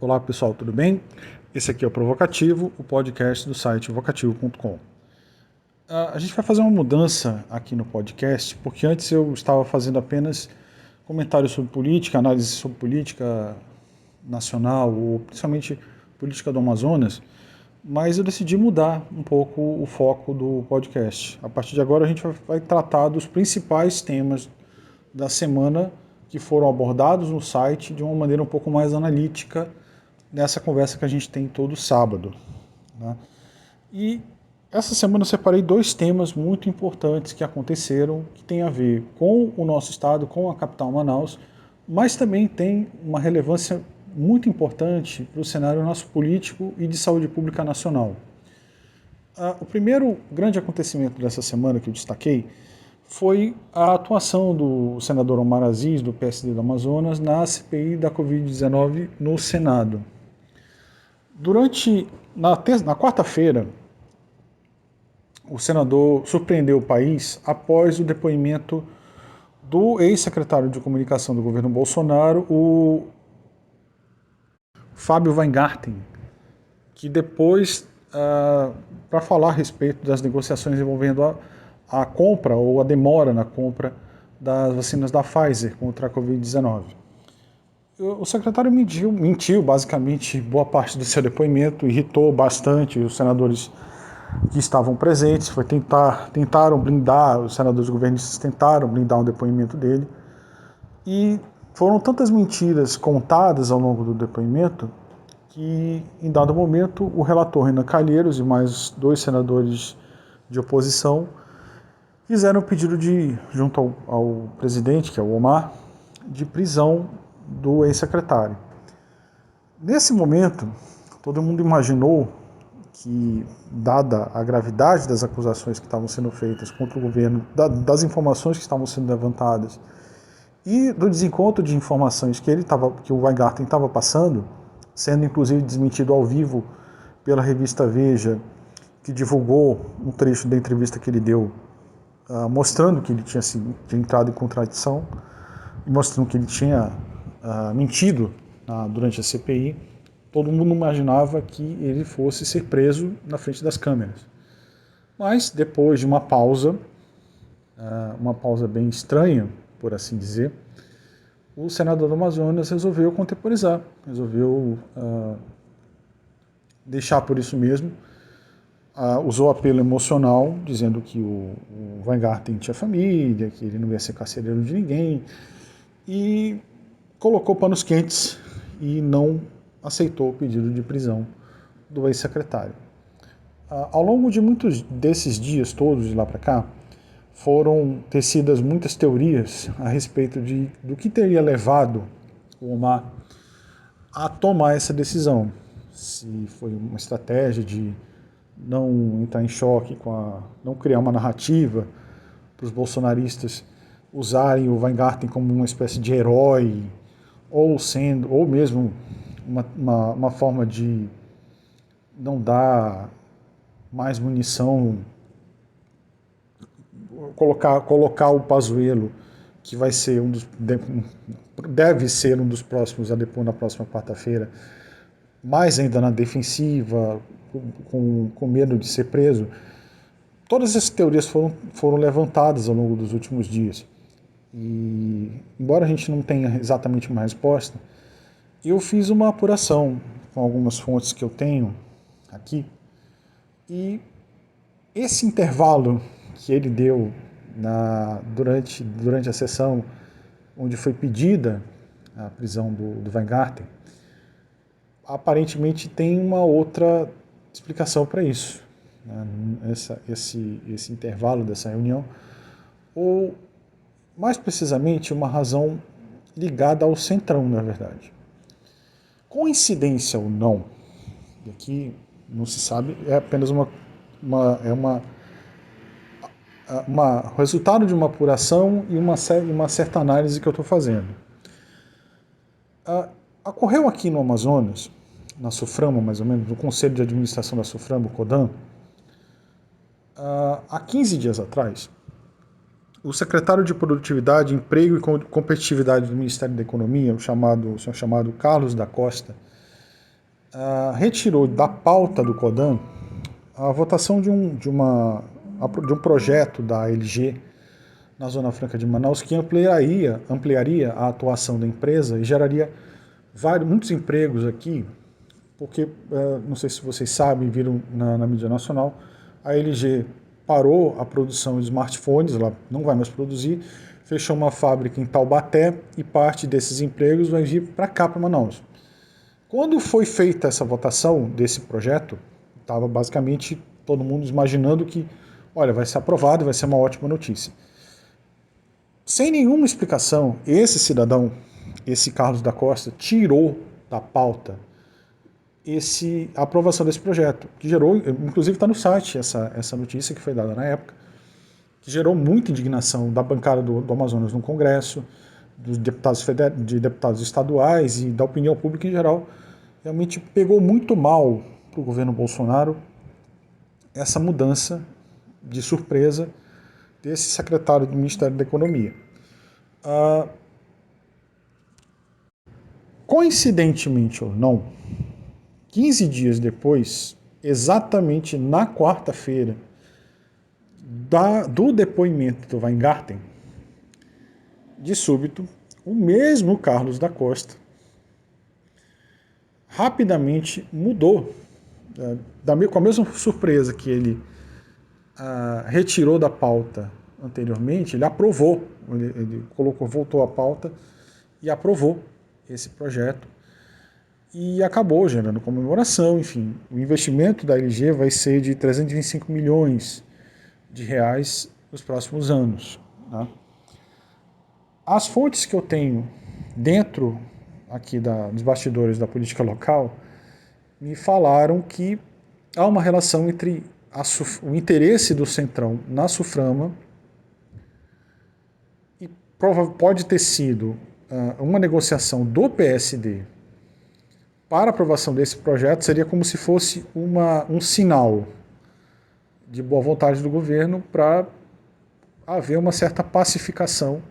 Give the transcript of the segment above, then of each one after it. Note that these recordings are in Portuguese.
Olá pessoal, tudo bem? Esse aqui é o Provocativo, o podcast do site vocativo.com. A gente vai fazer uma mudança aqui no podcast, porque antes eu estava fazendo apenas comentários sobre política, análise sobre política nacional, ou principalmente política do Amazonas, mas eu decidi mudar um pouco o foco do podcast. A partir de agora a gente vai tratar dos principais temas da semana que foram abordados no site de uma maneira um pouco mais analítica nessa conversa que a gente tem todo sábado, né? E essa semana eu separei dois temas muito importantes que aconteceram, que tem a ver com o nosso estado, com a capital Manaus, mas também tem uma relevância muito importante para o cenário nosso político e de saúde pública nacional. O primeiro grande acontecimento dessa semana que eu destaquei foi a atuação do senador Omar Aziz, do PSD do Amazonas, na CPI da Covid-19 no Senado. Na quarta-feira, o senador surpreendeu o país após o depoimento do ex-secretário de comunicação do governo Bolsonaro, o Fábio Weingarten, que depois, para falar a respeito das negociações envolvendo a compra ou a demora na compra das vacinas da Pfizer contra a Covid-19. O secretário mentiu basicamente boa parte do seu depoimento, irritou bastante os senadores que estavam presentes, tentaram blindar, os senadores governistas tentaram blindar o depoimento dele, e foram tantas mentiras contadas ao longo do depoimento que, em dado momento, o relator Renan Calheiros e mais dois senadores de oposição fizeram o pedido junto ao presidente, que é o Omar, de prisão do ex-secretário. Nesse momento, todo mundo imaginou que, dada a gravidade das acusações que estavam sendo feitas contra o governo, das informações que estavam sendo levantadas e do desencontro de informações que o Weingarten estava passando, sendo inclusive desmentido ao vivo pela revista Veja, que divulgou um trecho da entrevista que ele deu, mostrando que ele tinha entrado em contradição e mostrando que ele tinha mentido durante a CPI. Todo mundo imaginava que ele fosse ser preso na frente das câmeras. Mas, depois de uma pausa bem estranha, por assim dizer, o senador do Amazonas resolveu contemporizar, resolveu deixar por isso mesmo, usou apelo emocional, dizendo que o Weingarten tinha família, que ele não ia ser carcereiro de ninguém, e colocou panos quentes e não aceitou o pedido de prisão do ex-secretário. Ao longo de muitos desses dias todos de lá para cá, foram tecidas muitas teorias a respeito do que teria levado o Omar a tomar essa decisão. Se foi uma estratégia de não entrar em choque não criar uma narrativa para os bolsonaristas usarem o Weingarten como uma espécie de herói, ou mesmo uma forma de não dar mais munição, colocar o Pazuello, que deve ser um dos próximos a depor na próxima quarta-feira, mais ainda na defensiva, com medo de ser preso. Todas essas teorias foram levantadas ao longo dos últimos dias. E, embora a gente não tenha exatamente uma resposta, eu fiz uma apuração com algumas fontes que eu tenho aqui, e esse intervalo que ele deu durante a sessão onde foi pedida a prisão do Weingarten, aparentemente tem uma outra explicação para isso, né? Esse intervalo dessa reunião, ou mais precisamente uma razão ligada ao Centrão, na verdade. Coincidência ou não, e aqui não se sabe, é apenas resultado de uma apuração e uma certa análise que eu estou fazendo. Ocorreu aqui no Amazonas, na Suframo, mais ou menos, no Conselho de Administração da Suframo, CODAM, há 15 dias atrás, o secretário de Produtividade, Emprego e Competitividade do Ministério da Economia, o senhor chamado Carlos da Costa, retirou da pauta do CODAN a votação de um projeto da LG na Zona Franca de Manaus que ampliaria a atuação da empresa e geraria muitos empregos aqui, porque, não sei se vocês sabem, viram na mídia nacional, a LG parou a produção de smartphones, ela não vai mais produzir, fechou uma fábrica em Taubaté e parte desses empregos vai vir para cá, para Manaus. Quando foi feita essa votação desse projeto, estava basicamente todo mundo imaginando que, olha, vai ser aprovado, vai ser uma ótima notícia. Sem nenhuma explicação, esse cidadão, esse Carlos da Costa, tirou da pauta a aprovação desse projeto, que gerou, inclusive está no site essa notícia que foi dada na época, que gerou muita indignação da bancada do Amazonas no Congresso, dos deputados estaduais e da opinião pública em geral. Realmente pegou muito mal para o governo Bolsonaro essa mudança de surpresa desse secretário do Ministério da Economia. Coincidentemente ou não, 15 dias depois, exatamente na quarta-feira, do depoimento do Weingarten, de súbito, o mesmo Carlos da Costa rapidamente mudou, com a mesma surpresa que ele retirou da pauta anteriormente, ele aprovou, ele voltou à pauta e aprovou esse projeto e acabou gerando comemoração. Enfim, o investimento da LG vai ser de 325 milhões de reais nos próximos anos. Tá? As fontes que eu tenho dentro aqui dos bastidores da política local me falaram que há uma relação entre o interesse do Centrão na Suframa e pode ter sido uma negociação do PSD para a aprovação desse projeto, seria como se fosse um sinal de boa vontade do governo para haver uma certa pacificação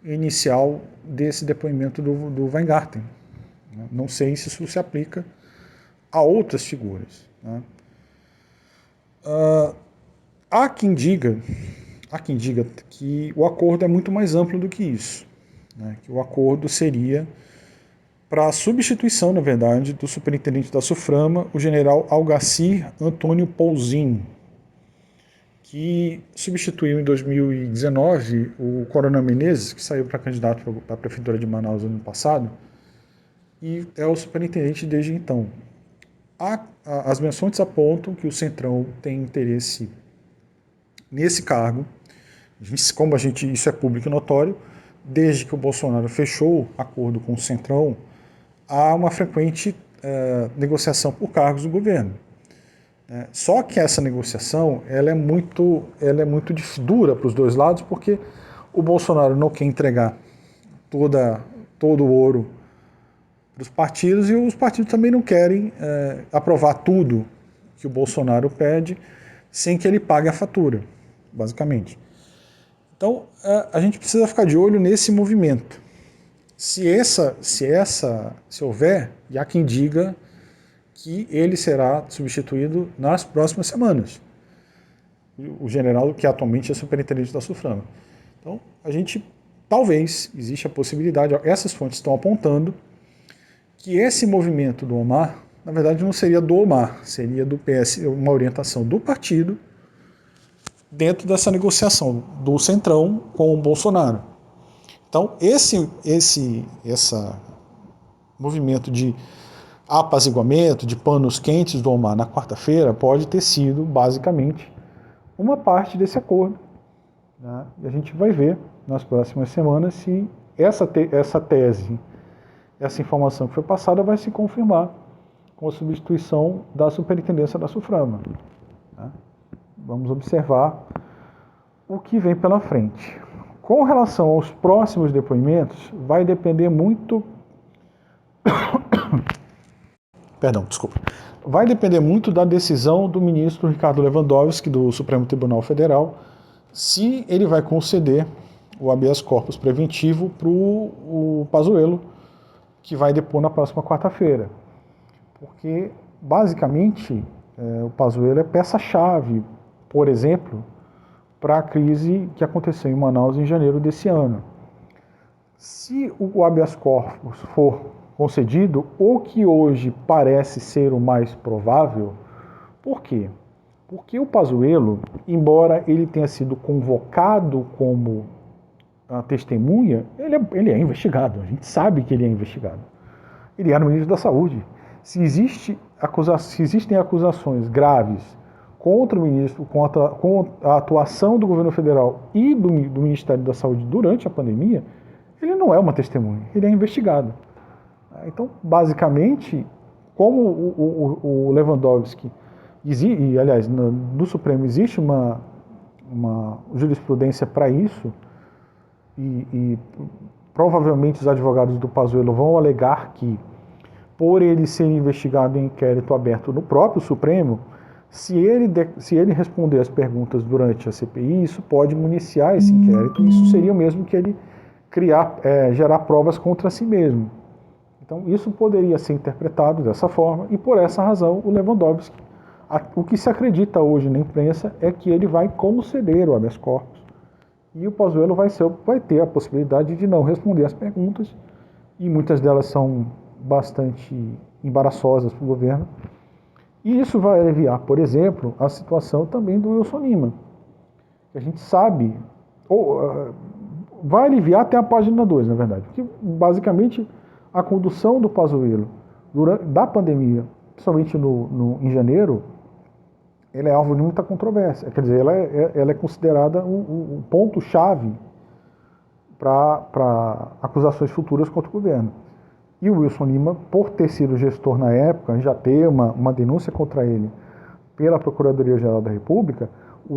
inicial desse depoimento do Weingarten. Não sei se isso se aplica a outras figuras. Né? Há quem diga que o acordo é muito mais amplo do que isso. Né? Que o acordo seria para a substituição, na verdade, do superintendente da Suframa, o general Algacir Antônio Pouzin, que substituiu em 2019 o Coronel Menezes, que saiu para candidato para a Prefeitura de Manaus no ano passado, e é o superintendente desde então. As menções apontam que o Centrão tem interesse nesse cargo, como isso é público e notório, desde que o Bolsonaro fechou acordo com o Centrão, há uma frequente negociação por cargos do governo. Só que essa negociação ela é muito dura para os dois lados, porque o Bolsonaro não quer entregar todo o ouro para os partidos e os partidos também não querem aprovar tudo que o Bolsonaro pede sem que ele pague a fatura, basicamente. Então a gente precisa ficar de olho nesse movimento. Se houver, e há quem diga que ele será substituído nas próximas semanas. O general que atualmente é superintendente da Suframa. Então, talvez, existe a possibilidade, essas fontes estão apontando que esse movimento do Omar, na verdade não seria do Omar, seria do PS, uma orientação do partido dentro dessa negociação do Centrão com o Bolsonaro. Então, esse movimento de apaziguamento, de panos quentes do Omar na quarta-feira pode ter sido, basicamente, uma parte desse acordo. Né? E a gente vai ver nas próximas semanas se essa tese, essa informação que foi passada vai se confirmar com a substituição da superintendência da Suframa. Né? Vamos observar o que vem pela frente. Com relação aos próximos depoimentos, vai depender muito... Vai depender muito da decisão do ministro Ricardo Lewandowski, do Supremo Tribunal Federal, se ele vai conceder o habeas corpus preventivo para o Pazuello, que vai depor na próxima quarta-feira. porque basicamente o Pazuello é peça-chave, por exemplo, para a crise que aconteceu em Manaus em janeiro desse ano. Se o habeas corpus for concedido, o que hoje parece ser o mais provável, por quê? Porque o Pazuello, embora ele tenha sido convocado como testemunha, ele é investigado, a gente sabe que ele é investigado. Ele era o ministro da Saúde. Se existem acusações graves contra o ministro, com a atuação do governo federal e do Ministério da Saúde durante a pandemia, ele não é uma testemunha, ele é investigado. Então, basicamente, como o Lewandowski, e aliás, no Supremo existe uma jurisprudência para isso, e provavelmente os advogados do Pazuello vão alegar que, por ele ser investigado em inquérito aberto no próprio Supremo, se ele responder as perguntas durante a CPI, isso pode municiar esse inquérito, e isso seria o mesmo que ele gerar provas contra si mesmo. Então isso poderia ser interpretado dessa forma, e por essa razão o Lewandowski, o que se acredita hoje na imprensa é que ele vai conceder o habeas corpus, e o Pazuello vai ter a possibilidade de não responder as perguntas, e muitas delas são bastante embaraçosas para o governo. E isso vai aliviar, por exemplo, a situação também do Wilson Lima, que a gente sabe, vai aliviar até a página 2, na verdade, porque basicamente a condução do Pazuello da pandemia, principalmente em janeiro, ela é alvo de muita controvérsia. Quer dizer, ela é considerada um ponto-chave para acusações futuras contra o governo. E o Wilson Lima, por ter sido gestor na época, já ter uma denúncia contra ele pela Procuradoria-Geral da República,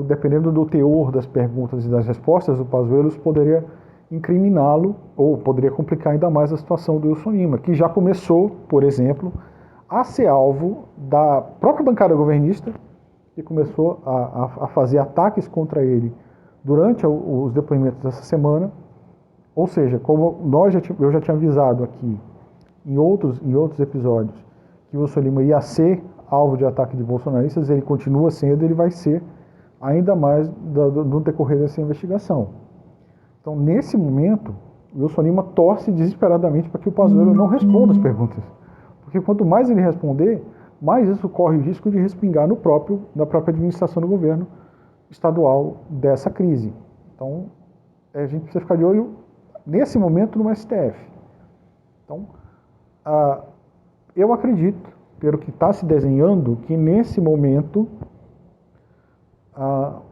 dependendo do teor das perguntas e das respostas, o Pazuello poderia incriminá-lo ou poderia complicar ainda mais a situação do Wilson Lima, que já começou, por exemplo, a ser alvo da própria bancada governista, que começou a fazer ataques contra ele durante os depoimentos dessa semana. Ou seja, como eu já tinha avisado aqui em outros episódios que o Wilson Lima ia ser alvo de ataque de bolsonaristas, ele continua sendo, ele vai ser ainda mais no decorrer dessa investigação. Então, nesse momento, o Wilson Lima torce desesperadamente para que o Pazuello não responda as perguntas. Porque quanto mais ele responder, mais isso corre o risco de respingar na própria administração do governo estadual dessa crise. Então, a gente precisa ficar de olho, nesse momento, no STF. Então, eu acredito, pelo que está se desenhando, que nesse momento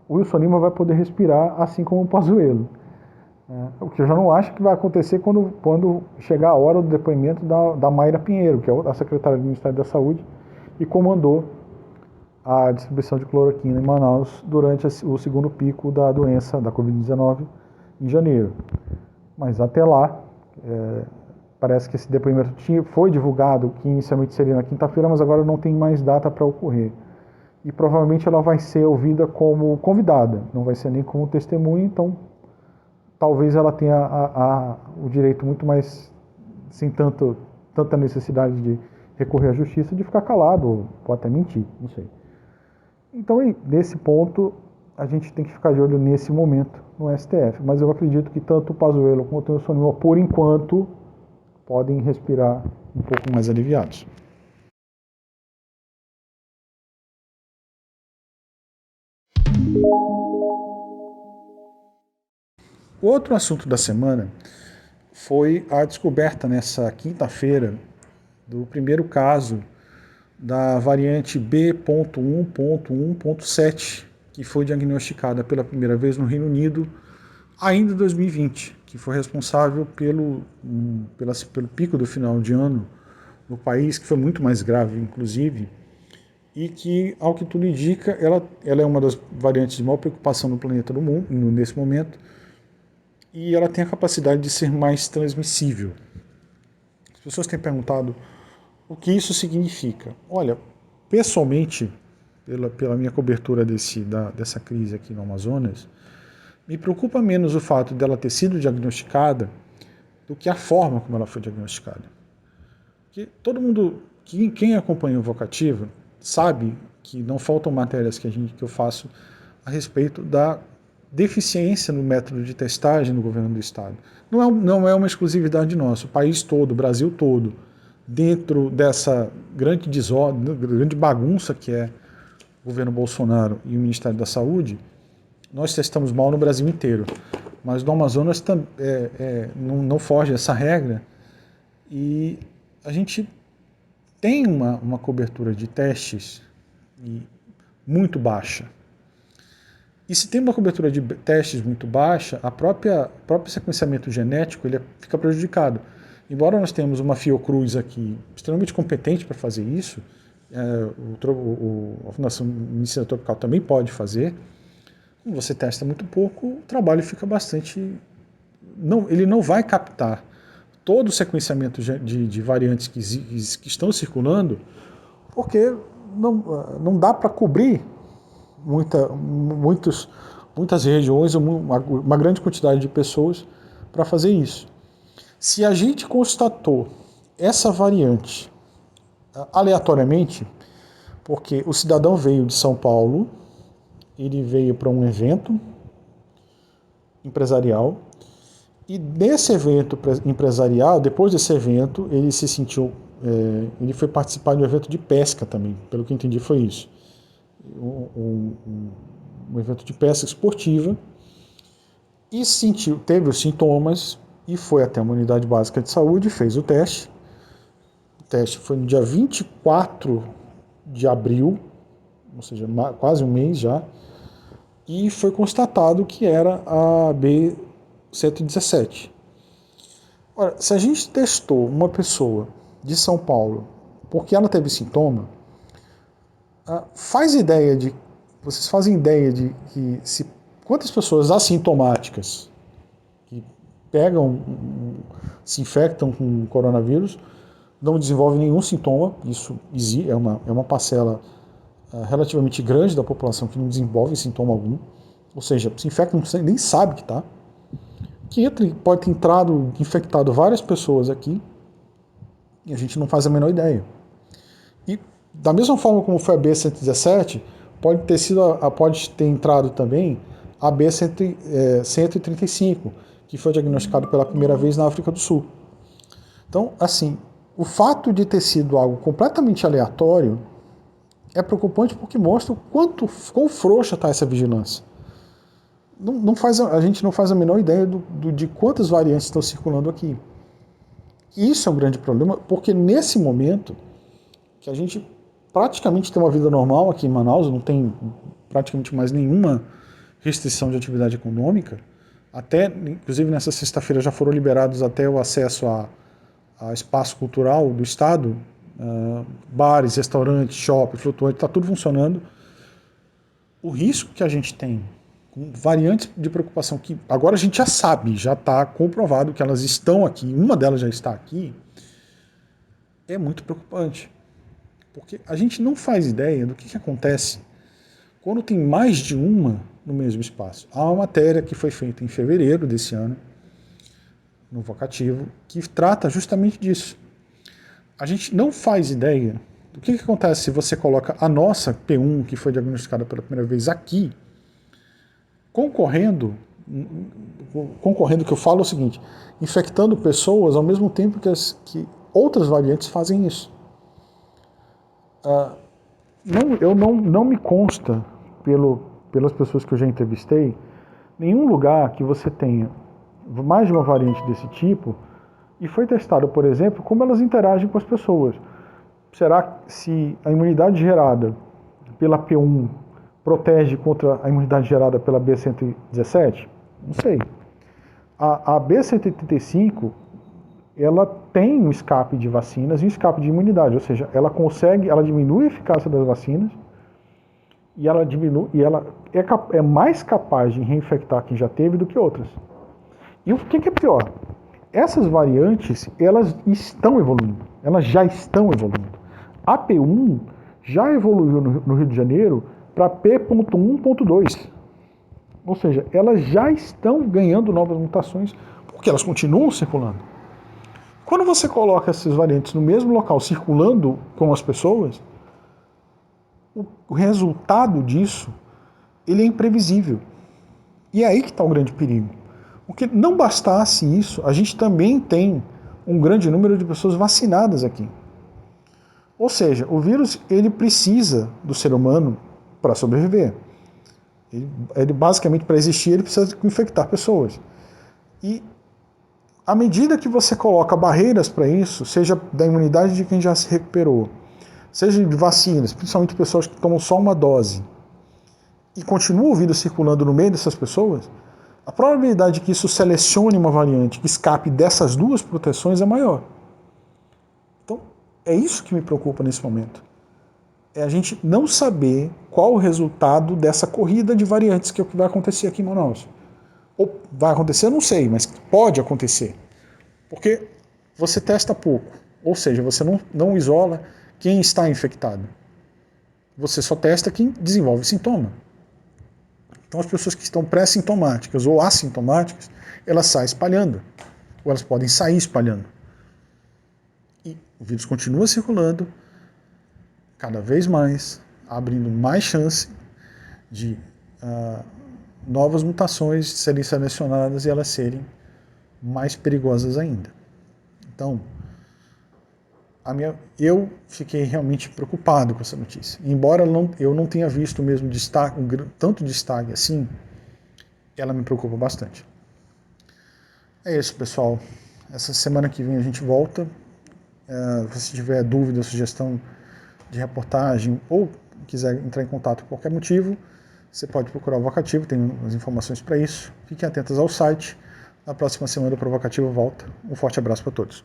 o Wilson Lima vai poder respirar, assim como o Pazuello. O que eu já não acho que vai acontecer quando chegar a hora do depoimento da Mayra Pinheiro, que é a secretária do Ministério da Saúde, e comandou a distribuição de cloroquina em Manaus durante o segundo pico da doença da Covid-19 em janeiro. Mas até lá, parece que esse depoimento foi divulgado, que inicialmente seria na quinta-feira, mas agora não tem mais data para ocorrer. E provavelmente ela vai ser ouvida como convidada, não vai ser nem como testemunha, então talvez ela tenha o direito muito mais, sem tanta necessidade de recorrer à justiça, de ficar calado, ou pode até mentir, não sei. Então, nesse ponto, a gente tem que ficar de olho nesse momento no STF. Mas eu acredito que tanto o Pazuello quanto o Wilson Lima, por enquanto, podem respirar um pouco mais aliviados. O outro assunto da semana foi a descoberta nessa quinta-feira do primeiro caso da variante B.1.1.7, que foi diagnosticada pela primeira vez no Reino Unido ainda em 2020, que foi responsável pelo pico do final de ano no país, que foi muito mais grave, inclusive, e que, ao que tudo indica, ela é uma das variantes de maior preocupação no planeta do mundo, nesse momento, e ela tem a capacidade de ser mais transmissível. As pessoas têm perguntado o que isso significa. Olha, pessoalmente, pela minha cobertura dessa crise aqui no Amazonas, me preocupa menos o fato dela ter sido diagnosticada do que a forma como ela foi diagnosticada. Porque todo mundo quem acompanha o Vocativo sabe que não faltam matérias que eu faço a respeito da deficiência no método de testagem no governo do Estado. Não é uma exclusividade nossa, o país todo, o Brasil todo, dentro dessa grande desordem, grande bagunça que é o governo Bolsonaro e o Ministério da Saúde, nós testamos mal no Brasil inteiro. Mas no Amazonas não foge essa regra e a gente tem uma cobertura de testes muito baixa. E se tem uma cobertura de testes muito baixa, o próprio sequenciamento genético ele fica prejudicado. Embora nós tenhamos uma Fiocruz aqui extremamente competente para fazer isso, a Fundação Medicina Tropical também pode fazer, como você testa muito pouco, o trabalho fica bastante... ele não vai captar todo o sequenciamento de variantes que estão circulando, porque não dá para cobrir muitas regiões, uma grande quantidade de pessoas para fazer isso. Se a gente constatou essa variante aleatoriamente, porque o cidadão veio de São Paulo, ele veio para um evento empresarial, e nesse evento empresarial, depois desse evento, ele se sentiu, ele foi participar de um evento de pesca também, pelo que eu entendi foi isso. Um evento de pesca esportiva, e teve os sintomas, e foi até uma unidade básica de saúde, fez o teste. O teste foi no dia 24 de abril, ou seja, quase um mês já, e foi constatado que era a B117. Ora, se a gente testou uma pessoa de São Paulo porque ela teve sintoma, vocês fazem ideia de que quantas pessoas assintomáticas que se infectam com coronavírus, não desenvolvem nenhum sintoma, isso é uma parcela relativamente grande da população que não desenvolve sintoma algum, ou seja, se infecta, nem sabe que está, pode ter infectado várias pessoas aqui, e a gente não faz a menor ideia. E da mesma forma como foi a B117, pode ter entrado também a B135, que foi diagnosticado pela primeira vez na África do Sul. Então, assim, o fato de ter sido algo completamente aleatório é preocupante porque mostra quão frouxa está essa vigilância. A gente não faz a menor ideia de quantas variantes estão circulando aqui. E isso é um grande problema, porque nesse momento que a gente praticamente tem uma vida normal aqui em Manaus, não tem praticamente mais nenhuma restrição de atividade econômica, inclusive nessa sexta-feira já foram liberados até o acesso a espaço cultural do Estado, bares, restaurantes, shopping, flutuante, está tudo funcionando. O risco que a gente tem com variantes de preocupação que agora a gente já sabe, já está comprovado que elas estão aqui, uma delas já está aqui, é muito preocupante. Porque a gente não faz ideia do que acontece quando tem mais de uma no mesmo espaço. Há uma matéria que foi feita em fevereiro desse ano, no Vocativo, que trata justamente disso. A gente não faz ideia do que acontece se você coloca a nossa P1, que foi diagnosticada pela primeira vez aqui, concorrendo, que eu falo o seguinte, infectando pessoas ao mesmo tempo que outras variantes fazem isso. Não me consta, pelas pessoas que eu já entrevistei, nenhum lugar que você tenha mais de uma variante desse tipo e foi testado, por exemplo, como elas interagem com as pessoas. Será que se a imunidade gerada pela P1 protege contra a imunidade gerada pela B117? Não sei. A B135, ela tem um escape de vacinas e um escape de imunidade, ou seja, ela diminui a eficácia das vacinas e ela é mais capaz de reinfectar quem já teve do que outras. E o que é pior? Essas variantes, elas estão evoluindo, elas já estão evoluindo. A P1 já evoluiu no Rio de Janeiro para P.1.2. Ou seja, elas já estão ganhando novas mutações, porque elas continuam circulando. Quando você coloca essas variantes no mesmo local, circulando com as pessoas, o resultado disso ele é imprevisível. E é aí que está o grande perigo. Porque não bastasse isso, a gente também tem um grande número de pessoas vacinadas aqui. Ou seja, o vírus ele precisa do ser humano para sobreviver. Ele basicamente, para existir, ele precisa infectar pessoas. E à medida que você coloca barreiras para isso, seja da imunidade de quem já se recuperou, seja de vacinas, principalmente pessoas que tomam só uma dose, e continua o vírus circulando no meio dessas pessoas, a probabilidade de que isso selecione uma variante que escape dessas duas proteções é maior. Então, é isso que me preocupa nesse momento. É a gente não saber qual o resultado dessa corrida de variantes que é o que vai acontecer aqui em Manaus. Ou vai acontecer, eu não sei, mas pode acontecer. Porque você testa pouco. Ou seja, você não isola quem está infectado. Você só testa quem desenvolve sintoma. Então as pessoas que estão pré-sintomáticas ou assintomáticas, elas saem espalhando. Ou elas podem sair espalhando. E o vírus continua circulando, cada vez mais, abrindo mais chance de novas mutações serem selecionadas e elas serem mais perigosas ainda. Então, eu fiquei realmente preocupado com essa notícia. Embora eu não tenha visto mesmo tanto destaque assim, ela me preocupa bastante. É isso, pessoal. Essa semana que vem a gente volta. Se você tiver dúvida, sugestão de reportagem ou quiser entrar em contato por qualquer motivo, você pode procurar o Vocativo, tem as informações para isso. Fiquem atentos ao site. Na próxima semana o Provocativo volta. Um forte abraço para todos.